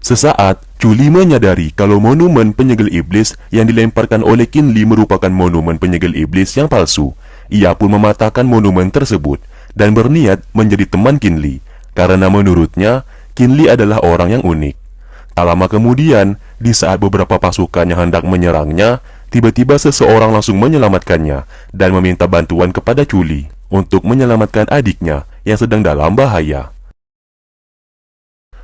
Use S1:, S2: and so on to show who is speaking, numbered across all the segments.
S1: Sesaat, Chuli menyadari kalau monumen penyegel iblis yang dilemparkan oleh Qin Li merupakan monumen penyegel iblis yang palsu. Ia pun mematahkan monumen tersebut dan berniat menjadi teman Qin Li, karena menurutnya Qin Li adalah orang yang unik. Tak lama kemudian, di saat beberapa pasukan yang hendak menyerangnya, tiba-tiba seseorang langsung menyelamatkannya dan meminta bantuan kepada Chuli untuk menyelamatkan adiknya yang sedang dalam bahaya.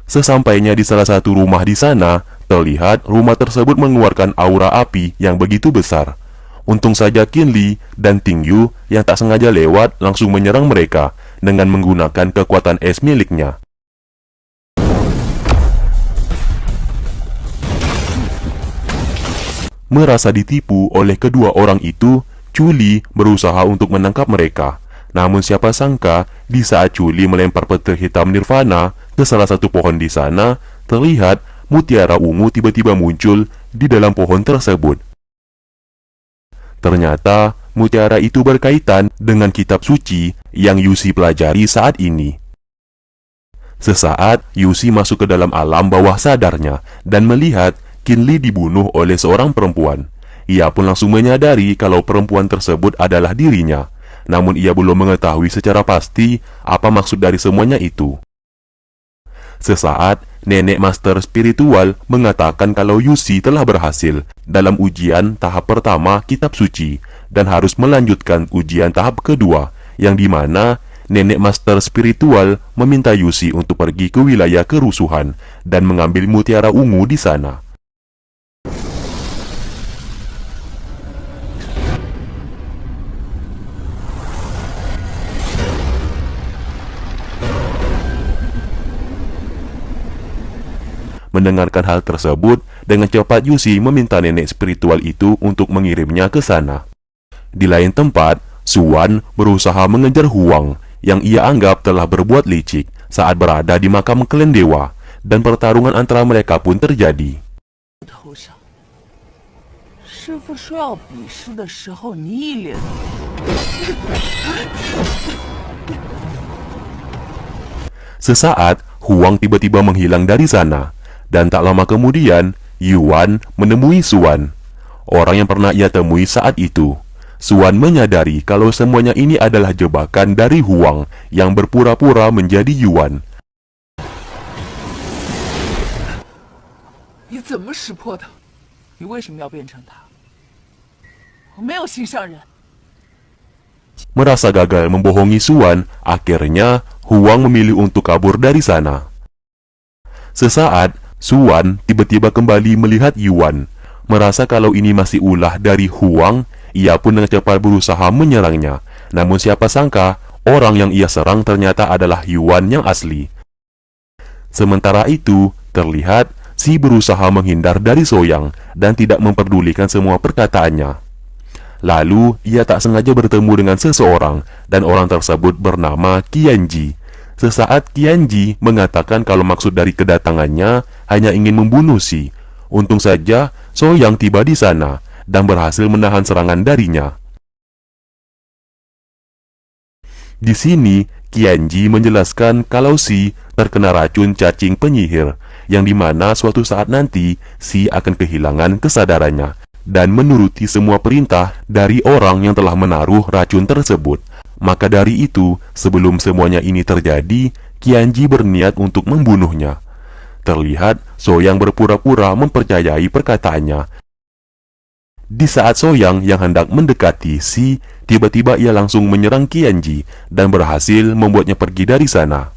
S1: Sesampainya di salah satu rumah di sana, terlihat rumah tersebut mengeluarkan aura api yang begitu besar. Untung saja Qin Li dan Ting Yu yang tak sengaja lewat langsung menyerang mereka dengan menggunakan kekuatan es miliknya. Merasa ditipu oleh kedua orang itu, Chuli berusaha untuk menangkap mereka. Namun siapa sangka, di saat Chuli melempar peta hitam nirvana ke salah satu pohon di sana, terlihat mutiara ungu tiba-tiba muncul di dalam pohon tersebut. Ternyata, mutiara itu berkaitan dengan kitab suci yang Yusi pelajari saat ini. Sesaat, Yusi masuk ke dalam alam bawah sadarnya dan melihat Qin Li dibunuh oleh seorang perempuan. Ia pun langsung menyadari kalau perempuan tersebut adalah dirinya. Namun ia belum mengetahui secara pasti apa maksud dari semuanya itu. Sesaat, nenek master spiritual mengatakan kalau Yusi telah berhasil dalam ujian tahap pertama kitab suci dan harus melanjutkan ujian tahap kedua, yang dimana nenek master spiritual meminta Yusi untuk pergi ke wilayah kerusuhan dan mengambil mutiara ungu di sana. Mendengarkan hal tersebut, dengan cepat Yusi meminta nenek spiritual itu untuk mengirimnya ke sana. Di lain tempat, Suan berusaha mengejar Huang yang ia anggap telah berbuat licik saat berada di makam klan dewa, dan pertarungan antara mereka pun terjadi. Sesaat, Huang tiba-tiba menghilang dari sana. Dan tak lama kemudian, Yuan menemui Suan, orang yang pernah ia temui saat itu. Suan menyadari kalau semuanya ini adalah jebakan dari Huang yang berpura-pura menjadi Yuan. Merasa gagal membohongi Suan, akhirnya Huang memilih untuk kabur dari sana. Sesaat, Suan tiba-tiba kembali melihat Yuan. Merasa kalau ini masih ulah dari Huang, ia pun dengan cepat berusaha menyerangnya. Namun siapa sangka, orang yang ia serang ternyata adalah Yuan yang asli. Sementara itu, terlihat Si berusaha menghindar dari Soyang dan tidak memperdulikan semua perkataannya. Lalu, ia tak sengaja bertemu dengan seseorang, dan orang tersebut bernama Qianji. Sesaat Qianji mengatakan kalau maksud dari kedatangannya hanya ingin membunuh Si. Untung saja Soyang tiba di sana dan berhasil menahan serangan darinya. Di sini, Qianji menjelaskan kalau Si terkena racun cacing penyihir, yang dimana suatu saat nanti Si akan kehilangan kesadarannya dan menuruti semua perintah dari orang yang telah menaruh racun tersebut. Maka dari itu, sebelum semuanya ini terjadi, Qianji berniat untuk membunuhnya. Terlihat Soyang berpura-pura mempercayai perkataannya. Di saat Soyang yang hendak mendekati Si, tiba-tiba ia langsung menyerang Qianji dan berhasil membuatnya pergi dari sana.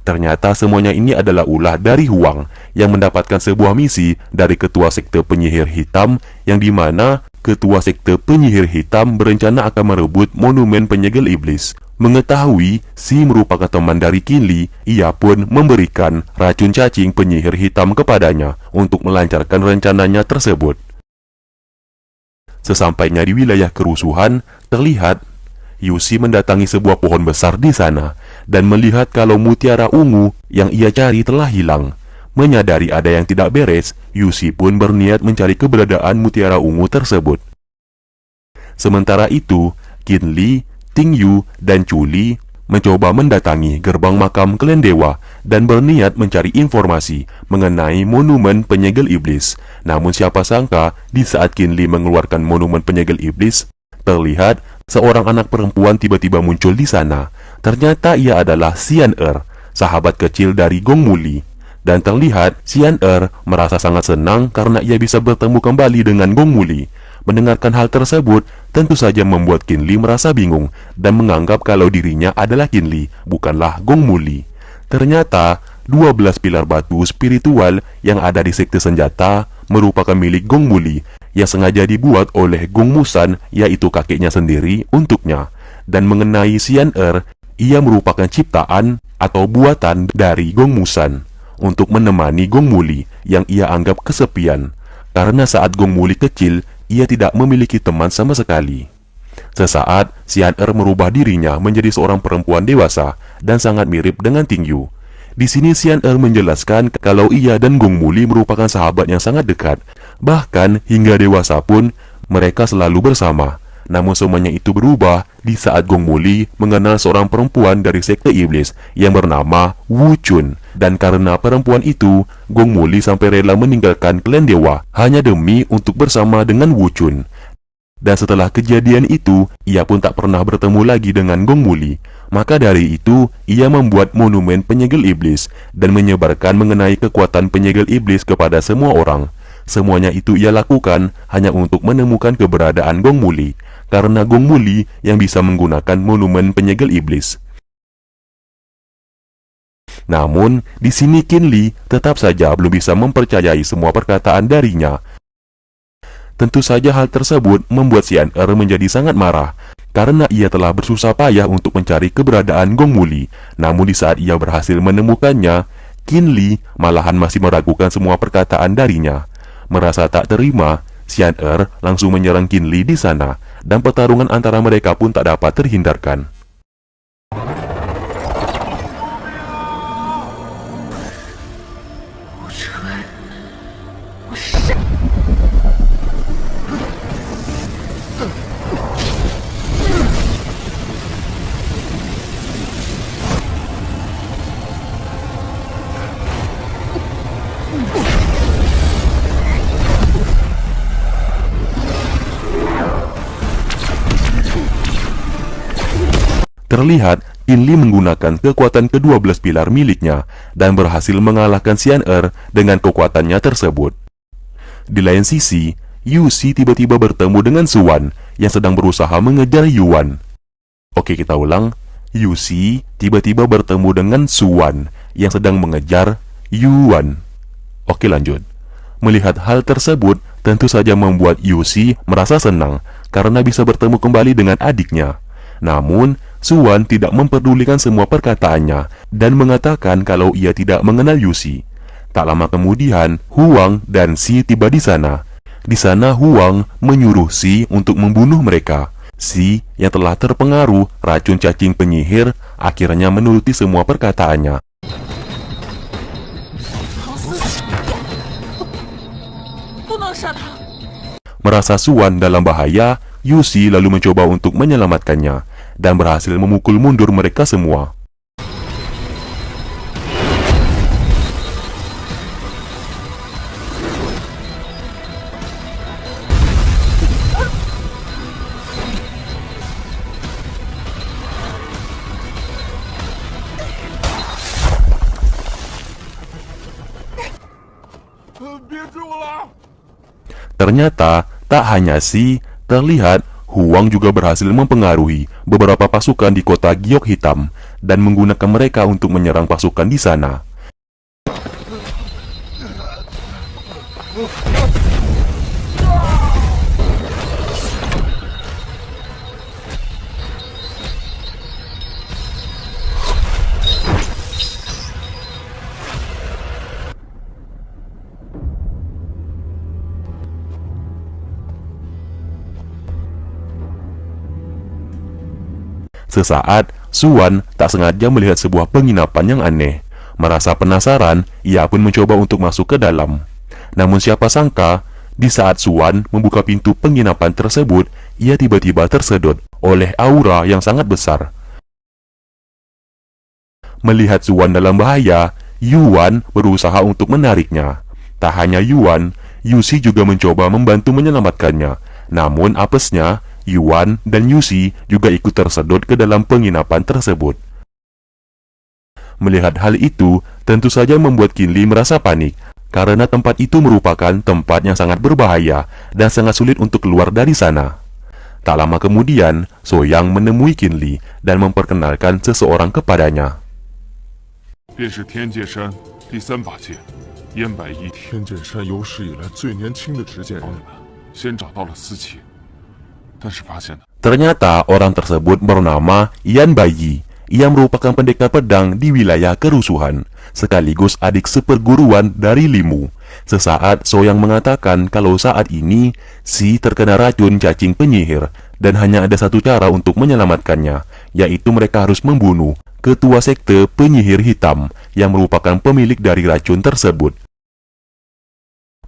S1: Ternyata semuanya ini adalah ulah dari Huang yang mendapatkan sebuah misi dari ketua sekte penyihir hitam, yang dimana ketua sekte penyihir hitam berencana akan merebut monumen penyegel iblis. Mengetahui Si merupakan teman dari Qin Li, ia pun memberikan racun cacing penyihir hitam kepadanya untuk melancarkan rencananya tersebut. Sesampainya di wilayah kerusuhan, terlihat Yusi mendatangi sebuah pohon besar di sana dan melihat kalau mutiara ungu yang ia cari telah hilang. Menyadari ada yang tidak beres, Yusi pun berniat mencari keberadaan mutiara ungu tersebut. Sementara itu, Qin Li, Ting Yu, dan Chuli mencoba mendatangi gerbang makam klan dewa dan berniat mencari informasi mengenai monumen penyegel iblis. Namun siapa sangka di saat Qin Li mengeluarkan monumen penyegel iblis, terlihat seorang anak perempuan tiba-tiba muncul di sana. Ternyata ia adalah Xian Er, sahabat kecil dari Gong Muli. Dan terlihat Xian Er merasa sangat senang karena ia bisa bertemu kembali dengan Gong Muli. Mendengarkan hal tersebut tentu saja membuat Qin Li merasa bingung dan menganggap kalau dirinya adalah Qin Li, bukanlah Gong Muli. Ternyata 12 pilar batu spiritual yang ada di sekte senjata merupakan milik Gong Muli yang sengaja dibuat oleh Gong Musan, yaitu kakeknya sendiri, untuknya. Dan mengenai Xian Er, ia merupakan ciptaan atau buatan dari Gong Musan untuk menemani Gong Muli yang ia anggap kesepian. Karena saat Gong Muli kecil, ia tidak memiliki teman sama sekali. Sesaat, Xian Er merubah dirinya menjadi seorang perempuan dewasa dan sangat mirip dengan Ting Yu. Di sini Xian Er menjelaskan kalau ia dan Gong Muli merupakan sahabat yang sangat dekat. Bahkan hingga dewasa pun mereka selalu bersama. Namun semuanya itu berubah di saat Gong Muli mengenal seorang perempuan dari sekte iblis yang bernama Wu Chun. Dan karena perempuan itu, Gong Muli sampai rela meninggalkan klan dewa hanya demi untuk bersama dengan Wu Chun. Dan setelah kejadian itu, ia pun tak pernah bertemu lagi dengan Gong Muli. Maka dari itu, ia membuat monumen penyegel iblis dan menyebarkan mengenai kekuatan penyegel iblis kepada semua orang. Semuanya itu ia lakukan hanya untuk menemukan keberadaan Gong Muli, karena Gong Muli yang bisa menggunakan monumen penyegel iblis. Namun, di sini Qin Li tetap saja belum bisa mempercayai semua perkataan darinya. Tentu saja hal tersebut membuat Xian Er menjadi sangat marah, karena ia telah bersusah payah untuk mencari keberadaan Gong Muli. Namun di saat ia berhasil menemukannya, Qin Li malahan masih meragukan semua perkataan darinya. Merasa tak terima, Xian Er langsung menyerang Qin Li di sana, dan pertarungan antara mereka pun tak dapat terhindarkan. Terlihat Qin Li menggunakan kekuatan ke-12 pilar miliknya dan berhasil mengalahkan Xian Er dengan kekuatannya tersebut. Di lain sisi, Yu Xi tiba-tiba bertemu dengan Suan yang sedang berusaha mengejar Yuan. Oke, kita ulang. Yu Xi tiba-tiba bertemu dengan Suan yang sedang mengejar Yuan. Oke, lanjut. Melihat hal tersebut, tentu saja membuat Yu Xi merasa senang karena bisa bertemu kembali dengan adiknya. Namun, Suan tidak memperdulikan semua perkataannya dan mengatakan kalau ia tidak mengenal Yu Xi. Tak lama kemudian, Huang dan Xi tiba di sana. Di sana Huang menyuruh Xi untuk membunuh mereka. Xi yang telah terpengaruh racun cacing penyihir akhirnya menuruti semua perkataannya. Merasa Suan dalam bahaya, Yu Xi lalu mencoba untuk menyelamatkannya dan berhasil memukul mundur mereka semua. Ternyata tak hanya Xi, terlihat Huang juga berhasil mempengaruhi beberapa pasukan di kota Giok Hitam dan menggunakan mereka untuk menyerang pasukan di sana. Sesaat, Suan tak sengaja melihat sebuah penginapan yang aneh. Merasa penasaran, ia pun mencoba untuk masuk ke dalam. Namun siapa sangka, di saat Suan membuka pintu penginapan tersebut, ia tiba-tiba tersedot oleh aura yang sangat besar. Melihat Zuan dalam bahaya, Yuan berusaha untuk menariknya. Tak hanya Yuan, Yusi juga mencoba membantu menyelamatkannya. Namun apesnya, Yuan dan Yusi juga ikut tersedot ke dalam penginapan tersebut. Melihat hal itu, tentu saja membuat Qin Li merasa panik, karena tempat itu merupakan tempat yang sangat berbahaya dan sangat sulit untuk keluar dari sana. Tak lama kemudian, Soyang menemui Qin Li dan memperkenalkan seseorang kepadanya.
S2: 便是天界山第3把剑燕白衣。
S3: 天界山有史以来最年轻的执剑人。
S2: 先找到了思琪，但是发现了
S1: Ternyata orang tersebut bernama Yan Baiyi. Ia merupakan pendekar pedang di wilayah kerusuhan, sekaligus adik seperguruan dari Limu. Sesaat Soyang mengatakan kalau saat ini Si terkena racun cacing penyihir dan hanya ada satu cara untuk menyelamatkannya, yaitu mereka harus membunuh ketua sekte penyihir hitam yang merupakan pemilik dari racun tersebut.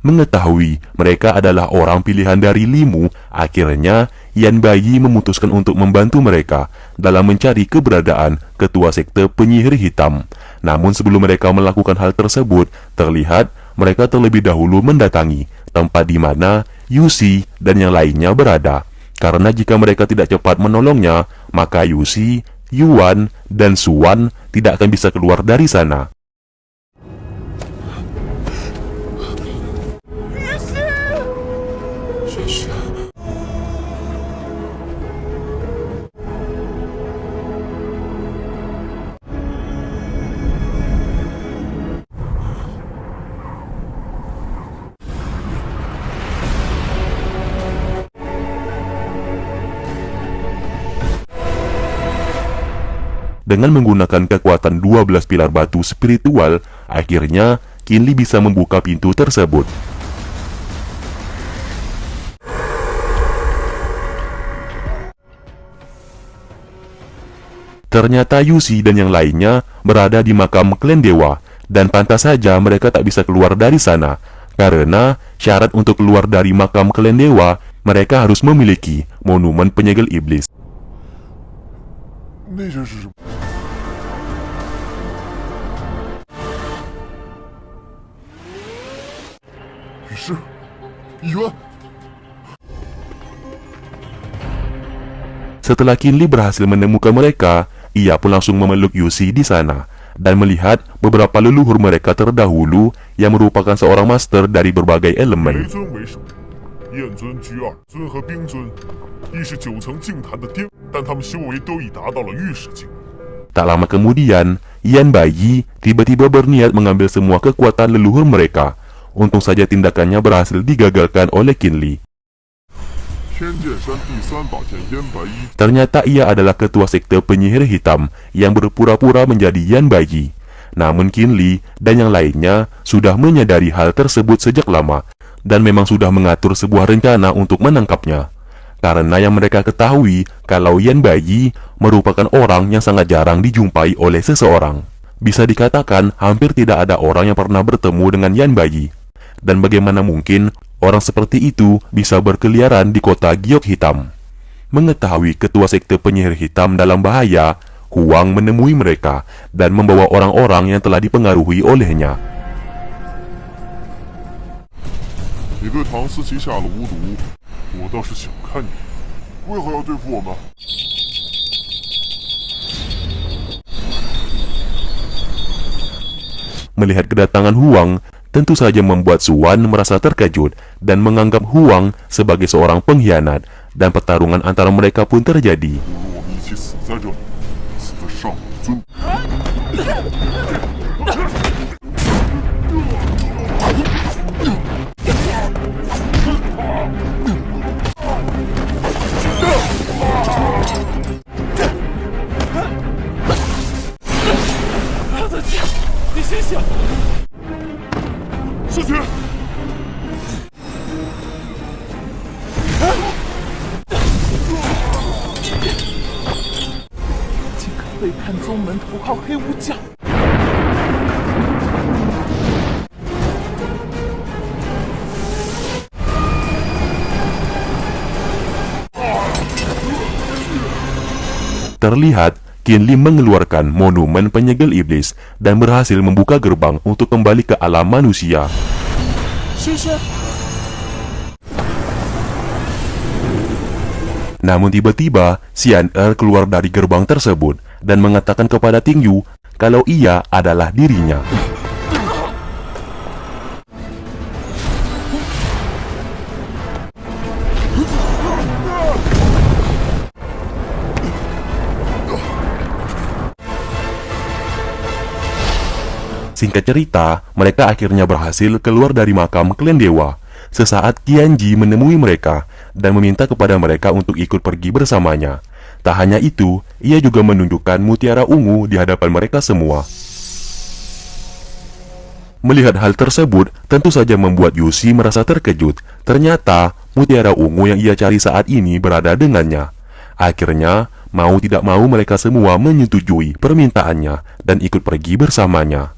S1: Mengetahui mereka adalah orang pilihan dari Limu, akhirnya Yan Baiyi memutuskan untuk membantu mereka dalam mencari keberadaan ketua sekte penyihir hitam. Namun sebelum mereka melakukan hal tersebut, terlihat mereka terlebih dahulu mendatangi tempat di mana Yusi dan yang lainnya berada. Karena jika mereka tidak cepat menolongnya, maka Yusi, Yuan, dan Suan tidak akan bisa keluar dari sana. Dengan menggunakan kekuatan 12 pilar batu spiritual, akhirnya Qin Li bisa membuka pintu tersebut. Ternyata Yusi dan yang lainnya berada di makam klan dewa, dan pantas saja mereka tak bisa keluar dari sana, karena syarat untuk keluar dari makam klan dewa, mereka harus memiliki monumen penyegel iblis.
S3: 那人是什么？是冤。
S1: Setelah Qin Li berhasil menemukan mereka, ia pun langsung memeluk Yusi di sana dan melihat beberapa leluhur mereka terdahulu yang merupakan seorang master dari berbagai
S3: 雷
S1: elemen.
S3: 尊为首，燕尊居二，尊和冰尊亦是9层净坛的巅，但他们修为都已达到了御史境。
S1: Tak lama kemudian, Yan Baiyi tiba-tiba berniat mengambil semua kekuatan leluhur mereka. Untung saja tindakannya berhasil digagalkan oleh Qin Li.
S3: 天剑山第3把剑燕白衣，
S1: Ternyata ia adalah ketua sekte penyihir hitam yang berpura-pura menjadi Yan Baiyi. Namun Qin Li dan yang lainnya sudah menyadari hal tersebut sejak lama dan memang sudah mengatur sebuah rencana untuk menangkapnya. Karena yang mereka ketahui kalau Yan Baiyi merupakan orang yang sangat jarang dijumpai oleh seseorang. Bisa dikatakan hampir tidak ada orang yang pernah bertemu dengan Yan Baiyi. Dan bagaimana mungkin orang seperti itu bisa berkeliaran di kota Giok Hitam? Mengetahui ketua sekte penyihir hitam dalam bahaya, Huang menemui mereka dan membawa orang-orang yang telah dipengaruhi olehnya.
S3: 你对唐思琪下了巫毒，我倒是想看你为何要对付我们。
S1: Melihat kedatangan Huang, tentu saja membuat Suan merasa terkejut dan menganggap Huang sebagai seorang pengkhianat, dan pertarungan antara mereka pun terjadi.
S3: 不如我们一起死在这里，死在上古尊。
S2: 你醒醒！
S3: 思琪，
S2: 竟敢背叛宗门，投靠黑巫教！
S1: Terlihat Qin Li mengeluarkan monumen penyegel iblis dan berhasil membuka gerbang untuk kembali ke alam manusia.
S4: 师师，
S1: Namun tiba-tiba, Xian Er keluar dari gerbang tersebut dan mengatakan kepada Ting Yu kalau ia adalah dirinya. Singkat cerita, mereka akhirnya berhasil keluar dari makam klan dewa. Sesaat Qianji menemui mereka dan meminta kepada mereka untuk ikut pergi bersamanya. Tak hanya itu, ia juga menunjukkan mutiara ungu di hadapan mereka semua. Melihat hal tersebut, tentu saja membuat Yuxi merasa terkejut. Ternyata, mutiara ungu yang ia cari saat ini berada dengannya. Akhirnya, mau tidak mau mereka semua menyetujui permintaannya dan ikut pergi bersamanya.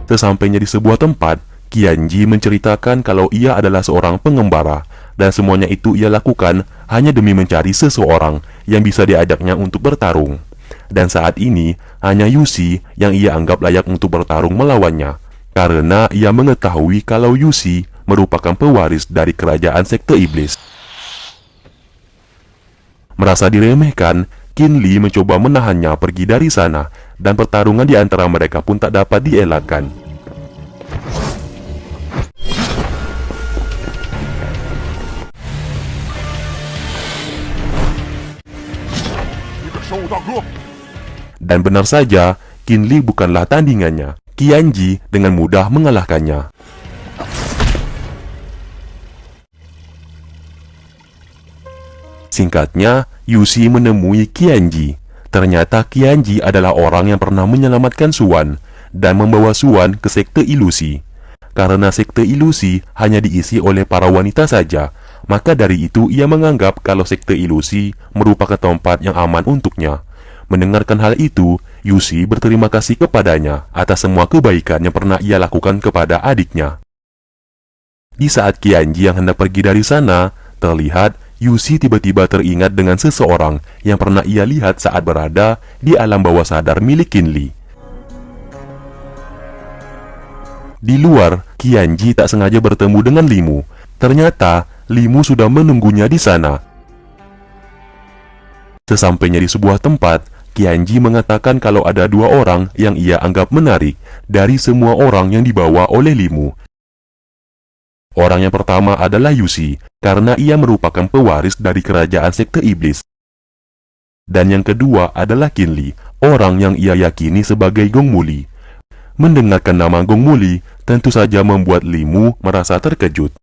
S1: Sesampainya di sebuah tempat, Qianji menceritakan kalau ia adalah seorang pengembara dan semuanya itu ia lakukan hanya demi mencari seseorang yang bisa diajaknya untuk bertarung. Dan saat ini, hanya Yuxi yang ia anggap layak untuk bertarung melawannya, karena ia mengetahui kalau Yuxi merupakan pewaris dari kerajaan sekte iblis. Merasa diremehkan, Qin Li mencoba menahannya pergi dari sana, dan pertarungan di antara mereka pun tak dapat dielakkan.
S3: 你敢伤我大哥！
S1: Dan benar saja, Qin Li bukanlah tandingannya. Qianji dengan mudah mengalahkannya. Singkatnya, Yuxi menemui Qianji. Ternyata Qianji adalah orang yang pernah menyelamatkan Xuan dan membawa Xuan ke sekte ilusi. Karena sekte ilusi hanya diisi oleh para wanita saja, maka dari itu ia menganggap kalau sekte ilusi merupakan tempat yang aman untuknya. Mendengarkan hal itu, Yuxi berterima kasih kepadanya atas semua kebaikan yang pernah ia lakukan kepada adiknya. Di saat Qianji yang hendak pergi dari sana, terlihat Yuxi tiba-tiba teringat dengan seseorang yang pernah ia lihat saat berada di alam bawah sadar milik Qin Li. Di luar, Qianji tak sengaja bertemu dengan Limu. Ternyata, Limu sudah menunggunya di sana. Sesampainya di sebuah tempat, Qianji mengatakan kalau ada dua orang yang ia anggap menarik dari semua orang yang dibawa oleh Limu. Orang yang pertama adalah Yuxi, karena ia merupakan pewaris dari kerajaan sekte iblis. Dan yang kedua adalah Qin Li, orang yang ia yakini sebagai Gong Muli. Mendengarkan nama Gong Muli, tentu saja membuat Limu merasa terkejut.